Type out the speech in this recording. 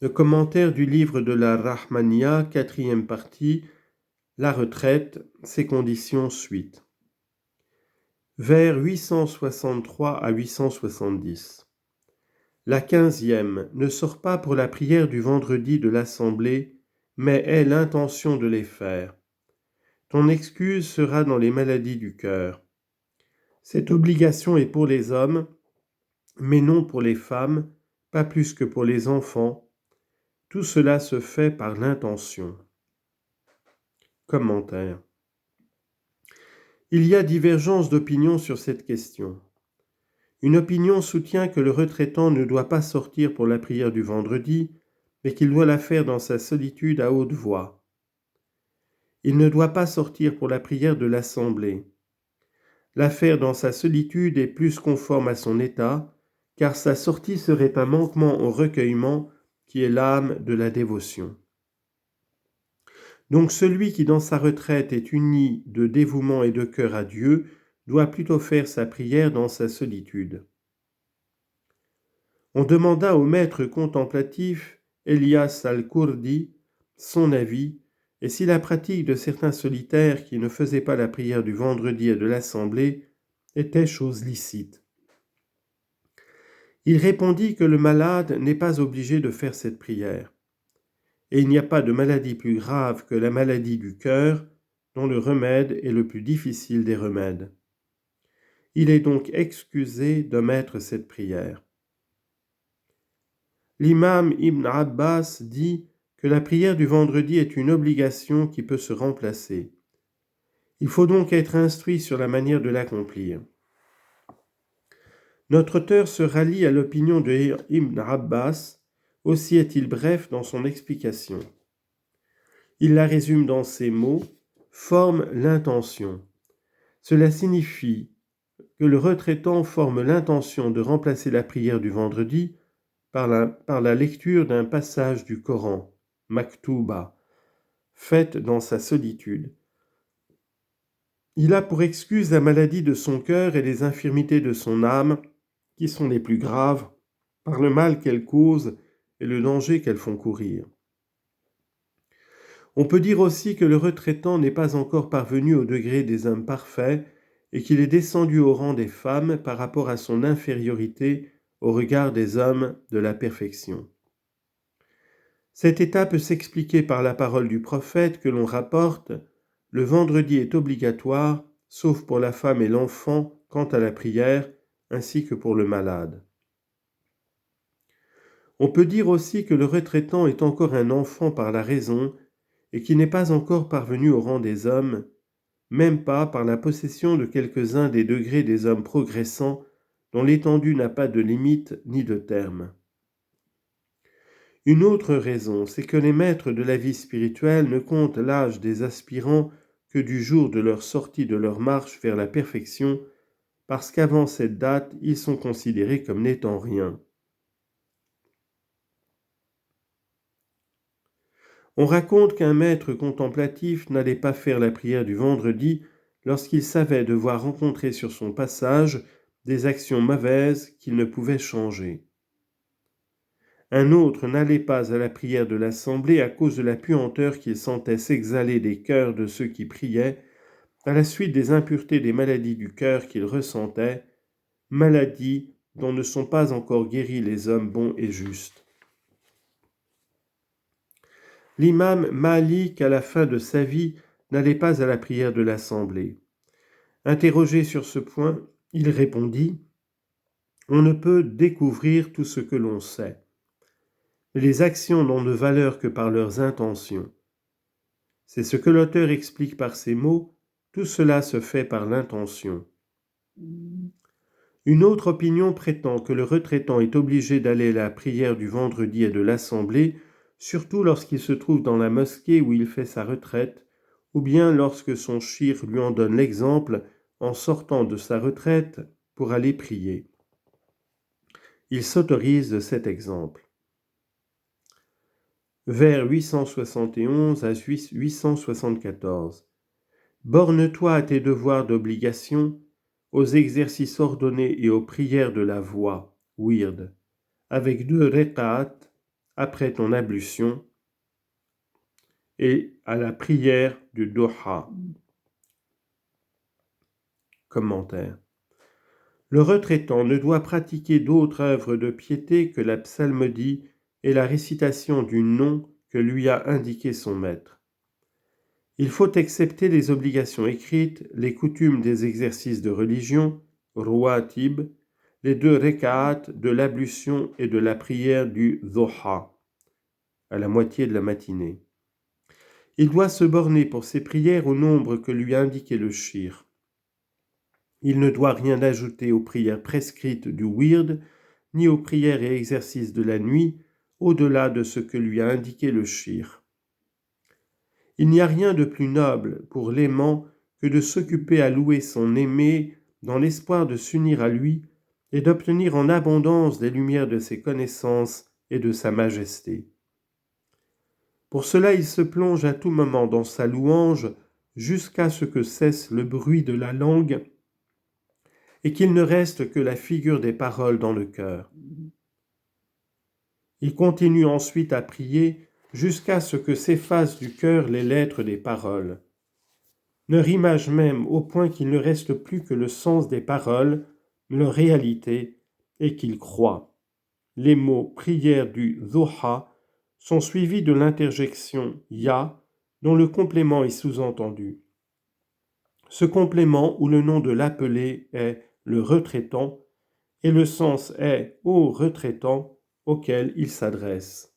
Le commentaire du livre de la Rahmaniya, 4e partie, la retraite, ses conditions, suite. Vers 863 à 870. La 15e ne sort pas pour la prière du vendredi de l'Assemblée, mais aie l'intention de les faire. Ton excuse sera dans les maladies du cœur. Cette obligation est pour les hommes, mais non pour les femmes, pas plus que pour les enfants. Tout cela se fait par l'intention. Commentaire. Il y a divergence d'opinion sur cette question. Une opinion soutient que le retraitant ne doit pas sortir pour la prière du vendredi, mais qu'il doit la faire dans sa solitude à haute voix. Il ne doit pas sortir pour la prière de l'Assemblée. La faire dans sa solitude est plus conforme à son état, car sa sortie serait un manquement au recueillement qui est l'âme de la dévotion. Donc celui qui dans sa retraite est uni de dévouement et de cœur à Dieu doit plutôt faire sa prière dans sa solitude. On demanda au maître contemplatif Elias al-Kurdi son avis et si la pratique de certains solitaires qui ne faisaient pas la prière du vendredi et de l'assemblée était chose licite. Il répondit que le malade n'est pas obligé de faire cette prière. Et il n'y a pas de maladie plus grave que la maladie du cœur, dont le remède est le plus difficile des remèdes. Il est donc excusé d'omettre cette prière. L'imam Ibn Abbas dit que la prière du vendredi est une obligation qui peut se remplacer. Il faut donc être instruit sur la manière de l'accomplir. Notre auteur se rallie à l'opinion de Ibn Abbas, aussi est-il bref dans son explication. Il la résume dans ces mots, forme l'intention. Cela signifie que le retraitant forme l'intention de remplacer la prière du vendredi par la lecture d'un passage du Coran, Maktuba, faite dans sa solitude. Il a pour excuse la maladie de son cœur et les infirmités de son âme, qui sont les plus graves, par le mal qu'elles causent et le danger qu'elles font courir. On peut dire aussi que le retraitant n'est pas encore parvenu au degré des hommes parfaits et qu'il est descendu au rang des femmes par rapport à son infériorité au regard des hommes de la perfection. Cet état peut s'expliquer par la parole du prophète que l'on rapporte « Le vendredi est obligatoire, sauf pour la femme et l'enfant quant à la prière, ainsi que pour le malade. » On peut dire aussi que le retraitant est encore un enfant par la raison et qui n'est pas encore parvenu au rang des hommes, même pas par la possession de quelques-uns des degrés des hommes progressants dont l'étendue n'a pas de limite ni de terme. Une autre raison, c'est que les maîtres de la vie spirituelle ne comptent l'âge des aspirants que du jour de leur sortie de leur marche vers la perfection, parce qu'avant cette date, ils sont considérés comme n'étant rien. On raconte qu'un maître contemplatif n'allait pas faire la prière du vendredi lorsqu'il savait devoir rencontrer sur son passage des actions mauvaises qu'il ne pouvait changer. Un autre n'allait pas à la prière de l'assemblée à cause de la puanteur qu'il sentait s'exhaler des cœurs de ceux qui priaient, à la suite des impuretés des maladies du cœur qu'il ressentait, maladies dont ne sont pas encore guéris les hommes bons et justes. L'imam Malik, à la fin de sa vie, n'allait pas à la prière de l'assemblée. Interrogé sur ce point, il répondit « On ne peut découvrir tout ce que l'on sait. Les actions n'ont de valeur que par leurs intentions. C'est ce que l'auteur explique par ces mots, tout cela se fait par l'intention. » Une autre opinion prétend que le retraitant est obligé d'aller à la prière du vendredi et de l'assemblée, surtout lorsqu'il se trouve dans la mosquée où il fait sa retraite, ou bien lorsque son shir lui en donne l'exemple en sortant de sa retraite pour aller prier. Il s'autorise de cet exemple. Vers 871 à 874. Borne-toi à tes devoirs d'obligation, aux exercices ordonnés et aux prières de la voix, wird, avec 2 reqa'at, après ton ablution et à la prière du Duha. Commentaire. Le retraitant ne doit pratiquer d'autre œuvre de piété que la psalmodie et la récitation du nom que lui a indiqué son maître. Il faut accepter les obligations écrites, les coutumes des exercices de religion, rouatib, les 2 reka'at de l'ablution et de la prière du Duha, à la moitié de la matinée. Il doit se borner pour ses prières au nombre que lui a indiqué le shir. Il ne doit rien ajouter aux prières prescrites du wird, ni aux prières et exercices de la nuit, au-delà de ce que lui a indiqué le shir. Il n'y a rien de plus noble pour l'aimant que de s'occuper à louer son aimé dans l'espoir de s'unir à lui et d'obtenir en abondance des lumières de ses connaissances et de sa majesté. Pour cela, il se plonge à tout moment dans sa louange jusqu'à ce que cesse le bruit de la langue et qu'il ne reste que la figure des paroles dans le cœur. Il continue ensuite à prier jusqu'à ce que s'effacent du cœur les lettres des paroles. Leur image même au point qu'il ne reste plus que le sens des paroles, leur réalité, et qu'il croit. Les mots prière du Duha sont suivis de l'interjection ya, dont le complément est sous-entendu. Ce complément, où le nom de l'appelé est le retraitant, et le sens est ô retraitant auquel il s'adresse.